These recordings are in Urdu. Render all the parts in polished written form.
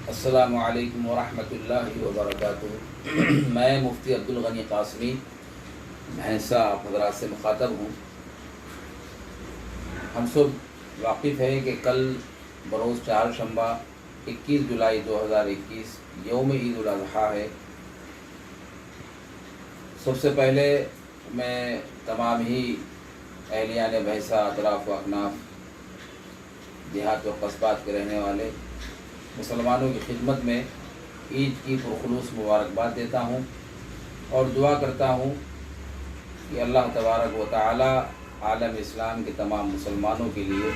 السلام علیکم ورحمۃ اللہ وبرکاتہ۔ میں مفتی عبدالغنی قاسمی بھینسہ آپ حضرات سے مخاطب ہوں۔ ہم سب واقف ہیں کہ کل بروز چہارشنبہ 21 جولائی 2021 یوم عید الاضحیٰ ہے۔ سب سے پہلے میں تمام ہی اہلیان بھینسہ، اطراف و اکناف، دیہات و قصبات کے رہنے والے مسلمانوں کی خدمت میں عید کی پرخلوص مبارکباد دیتا ہوں اور دعا کرتا ہوں کہ اللہ تبارک و تعالی عالم اسلام کے تمام مسلمانوں کے لیے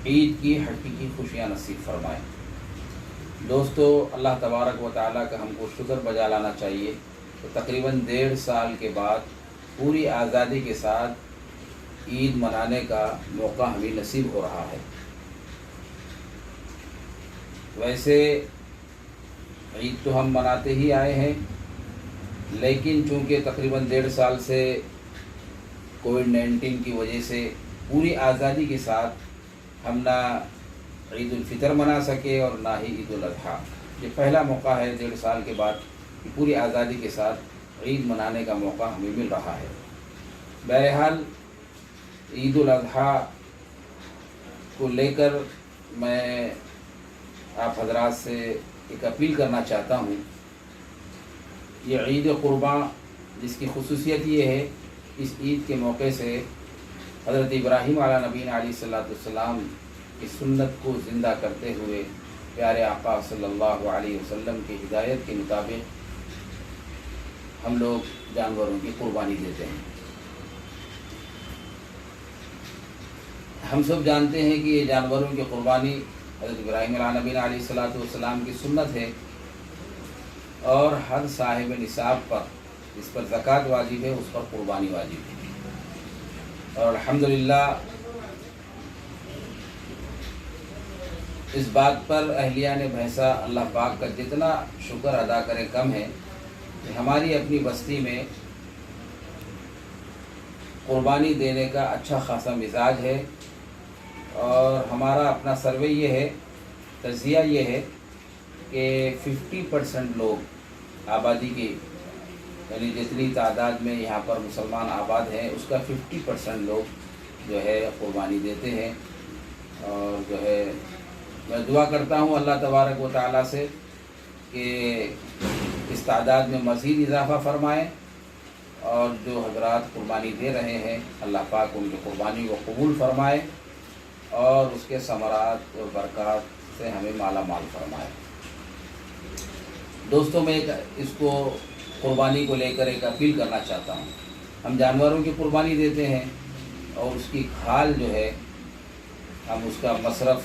عید کی حقیقی خوشیاں نصیب فرمائیں۔ دوستو، اللہ تبارک و تعالی کا ہم کو شکر بجا لانا چاہیے تو تقریباً 1.5 سال کے بعد پوری آزادی کے ساتھ عید منانے کا موقع ہمیں نصیب ہو رہا ہے۔ ویسے عید تو ہم مناتے ہی آئے ہیں، لیکن چونکہ تقریباً 1.5 سال سے کووڈ-19 کی وجہ سے پوری آزادی کے ساتھ ہم نہ عید الفطر منا سکے اور نہ ہی عید الاضحیٰ۔ یہ پہلا موقع ہے 1.5 سال کے بعد کہ پوری آزادی کے ساتھ عید منانے کا موقع ہمیں مل رہا ہے۔ بہرحال عید الاضحیٰ کو لے کر میں آپ حضرات سے ایک اپیل کرنا چاہتا ہوں۔ یہ عید قرباں جس کی خصوصیت یہ ہے، اس عید کے موقع سے حضرت ابراہیم علیہ نبینا علیہ الصلوۃ والسلام کی سنت کو زندہ کرتے ہوئے پیارے آقا صلی اللہ علیہ وسلم کی ہدایت کے مطابق ہم لوگ جانوروں کی قربانی دیتے ہیں۔ ہم سب جانتے ہیں کہ یہ جانوروں کی قربانی حضرت ابراہیم علیہ نبینا علیہ الصلوۃ والسلام کی سنت ہے، اور ہر صاحب نصاب پر جس پر زکوٰۃ واجب ہے اس پر قربانی واجب ہے۔ اور الحمدللہ اس بات پر اہلیان بھینسہ اللہ پاک کا جتنا شکر ادا کرے کم ہے کہ ہماری اپنی بستی میں قربانی دینے کا اچھا خاصا مزاج ہے، اور ہمارا اپنا سروے یہ ہے، تجزیہ یہ ہے کہ 50% لوگ آبادی کی، یعنی جتنی تعداد میں یہاں پر مسلمان آباد ہیں اس کا 50% لوگ جو ہے قربانی دیتے ہیں۔ اور جو ہے میں دعا کرتا ہوں اللہ تبارک و تعالیٰ سے کہ اس تعداد میں مزید اضافہ فرمائیں، اور جو حضرات قربانی دے رہے ہیں اللہ پاک ان کی قربانی کو قبول فرمائے اور اس کے ثمرات اور برکات سے ہمیں مالا مال فرمائے۔ دوستوں، میں اس کو قربانی کو لے کر ایک اپیل کرنا چاہتا ہوں۔ ہم جانوروں کی قربانی دیتے ہیں اور اس کی کھال جو ہے ہم اس کا مصرف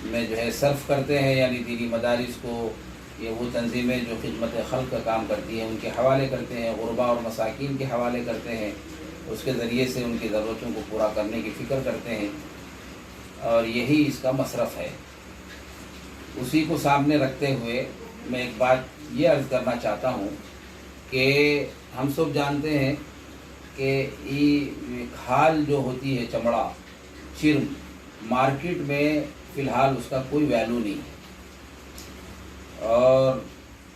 میں جو ہے صرف کرتے ہیں، یعنی دینی مدارس کو، یہ وہ تنظیمیں جو خدمت خلق کا کام کرتی ہیں ان کے حوالے کرتے ہیں، غربا اور مساکین کے حوالے کرتے ہیں، اس کے ذریعے سے ان کی ضرورتوں کو پورا کرنے کی فکر کرتے ہیں، اور یہی اس کا مصرف ہے۔ اسی کو سامنے رکھتے ہوئے میں ایک بات یہ عرض کرنا چاہتا ہوں کہ ہم سب جانتے ہیں کہ یہ کھال جو ہوتی ہے، چمڑا، چرم، مارکیٹ میں فی الحال اس کا کوئی ویلیو نہیں ہے، اور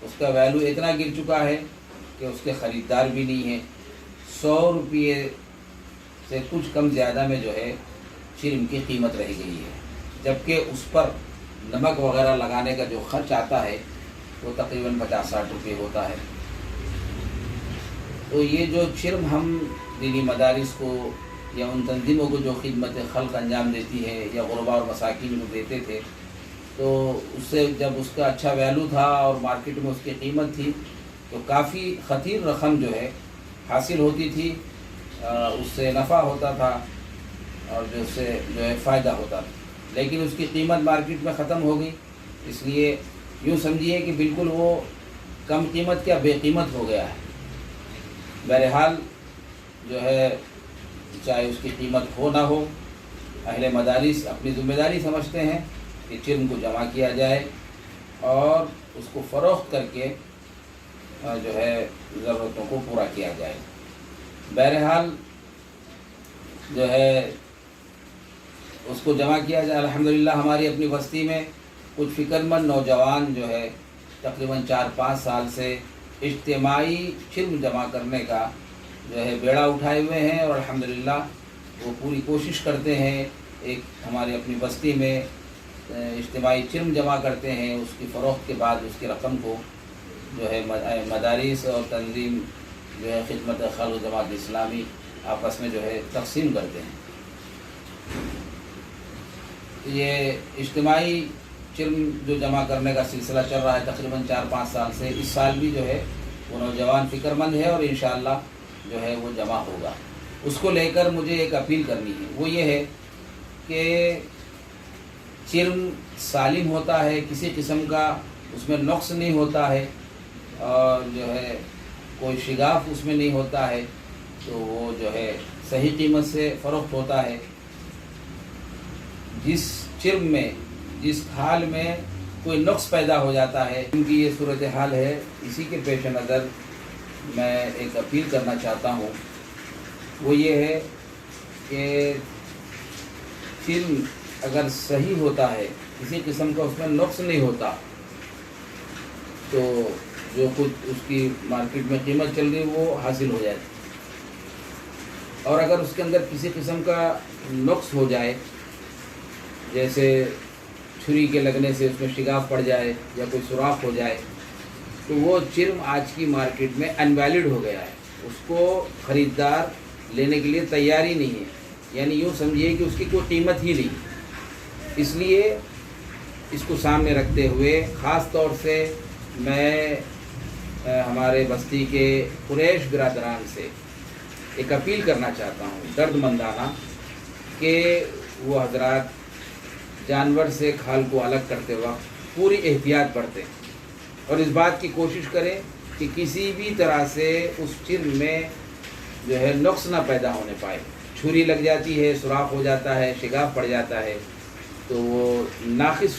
اس کا ویلیو اتنا گر چکا ہے کہ اس کے خریدار بھی نہیں ہیں۔ 100 روپے سے کچھ کم زیادہ میں جو ہے چرم کی قیمت رہ گئی ہے، جبکہ اس پر نمک وغیرہ لگانے کا جو خرچ آتا ہے وہ تقریباً 50-60 روپے ہوتا ہے۔ تو یہ جو چرم ہم دینی مدارس کو یا ان تنظیموں کو جو خدمت خلق انجام دیتی ہے یا غربا اور مساکین کو دیتے تھے، تو اس سے جب اس کا اچھا ویلیو تھا اور مارکیٹ میں اس کی قیمت تھی تو کافی خطیر رقم جو ہے حاصل ہوتی تھی، اس سے نفع ہوتا تھا اور جو سے جو ہے فائدہ ہوتا تھا، لیکن اس کی قیمت مارکیٹ میں ختم ہو گئی۔ اس لیے یوں سمجھیے کہ بالکل وہ کم قیمت کیا بے قیمت ہو گیا ہے۔ بہرحال جو ہے چاہے اس کی قیمت ہو نہ ہو، اہل مدارس اپنی ذمہ داری سمجھتے ہیں کہ چرم کو جمع کیا جائے اور اس کو فروخت کر کے جو ہے ضرورتوں کو پورا کیا جائے۔ بہرحال جو ہے اس کو جمع کیا جائے۔ الحمدللہ ہماری اپنی بستی میں کچھ فکر مند نوجوان جو ہے تقریباً 4-5 سال سے اجتماعی چرم جمع کرنے کا جو ہے بیڑا اٹھائے ہوئے ہیں، اور الحمدللہ وہ پوری کوشش کرتے ہیں. ایک ہماری اپنی بستی میں اجتماعی چرم جمع کرتے ہیں، اس کی فروخت کے بعد اس کی رقم کو جو ہے مدارس اور تنظیم جو ہے خدمت خلق جماعت اسلامی آپس میں جو ہے تقسیم کرتے ہیں. یہ اجتماعی چرم جو جمع کرنے کا سلسلہ چل رہا ہے تقریباً 4-5 سال سے، اس سال بھی جو ہے وہ نوجوان فکر مند ہے اور انشاءاللہ جو ہے وہ جمع ہوگا. اس کو لے کر مجھے ایک اپیل کرنی ہے، وہ یہ ہے کہ چرم سالم ہوتا ہے، کسی قسم کا اس میں نقص نہیں ہوتا ہے، اور جو ہے کوئی شگاف اس میں نہیں ہوتا ہے، تو وہ جو ہے صحیح قیمت سے فروخت ہوتا ہے. جس چرم میں، جس کھال میں کوئی نقص پیدا ہو جاتا ہے، ان کی یہ صورتحال ہے، اسی کے پیش نظر میں ایک اپیل کرنا چاہتا ہوں. وہ یہ ہے کہ چرم اگر صحیح ہوتا ہے، کسی قسم کا اس میں نقص نہیں ہوتا، تو جو کچھ اس کی مارکیٹ میں قیمت چل رہی ہے وہ حاصل ہو جاتی. اور اگر اس کے اندر کسی قسم کا نقص ہو جائے، جیسے چھری کے لگنے سے اس میں شگاف پڑ جائے یا کوئی سوراخ ہو جائے، تو وہ چرم آج کی مارکیٹ میں انویلڈ ہو گیا ہے، اس کو خریدار لینے کے لیے تیار ہی نہیں ہے. یعنی یوں سمجھیے کہ اس کی کوئی قیمت ہی نہیں. اس لیے اس کو سامنے رکھتے ہوئے خاص طور سے میں ہمارے بستی کے قریش برادران سے ایک اپیل کرنا چاہتا ہوں درد مندانہ، کہ وہ حضرات جانور سے کھال کو الگ کرتے وقت پوری احتیاط برتیں اور اس بات کی کوشش کریں کہ کسی بھی طرح سے اس چرم میں جو ہے نقص نہ پیدا ہونے پائے. چھری لگ جاتی ہے، سوراخ ہو جاتا ہے، شگاف پڑ جاتا ہے، تو وہ ناقص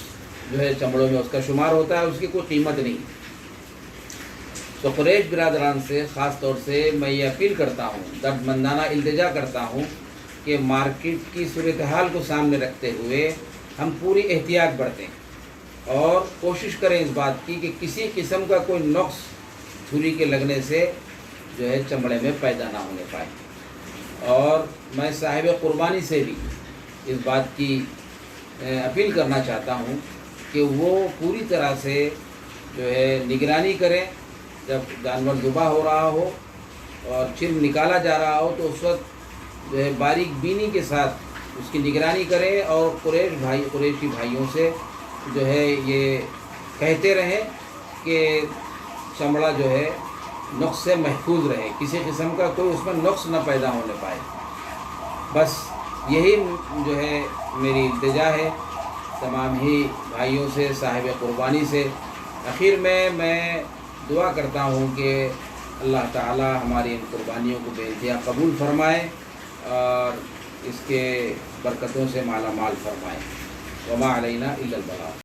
جو ہے چمڑوں میں اس کا شمار ہوتا ہے، اس کی کوئی قیمت نہیں. تو قریش برادران سے خاص طور سے میں یہ اپیل کرتا ہوں، درد مندانہ التجا کرتا ہوں کہ مارکیٹ کی صورتحال کو سامنے رکھتے ہوئے ہم پوری احتیاط برتیں اور کوشش کریں اس بات کی کہ کسی قسم کا کوئی نقص چھری کے لگنے سے جو ہے چمڑے میں پیدا نہ ہونے پائے. اور میں صاحب قربانی سے بھی اس بات کی اپیل کرنا چاہتا ہوں کہ وہ پوری طرح سے جو ہے نگرانی کریں. جب جانور ذبح ہو رہا ہو اور چرم نکالا جا رہا ہو تو اس وقت جو ہے باریک بینی کے ساتھ اس کی نگرانی کریں اور قریشی بھائیوں سے جو ہے یہ کہتے رہیں کہ چمڑا جو ہے نقص سے محفوظ رہے، کسی قسم کا کوئی اس میں نقص نہ پیدا ہونے پائے. بس یہی جو ہے میری التجا ہے تمام ہی بھائیوں سے، صاحب قربانی سے. آخر میں دعا کرتا ہوں کہ اللہ تعالی ہماری ان قربانیوں کو بے انتہا قبول فرمائے اور اس کے برکتوں سے مالا مال فرمائے. وما علینا الا البلاغ.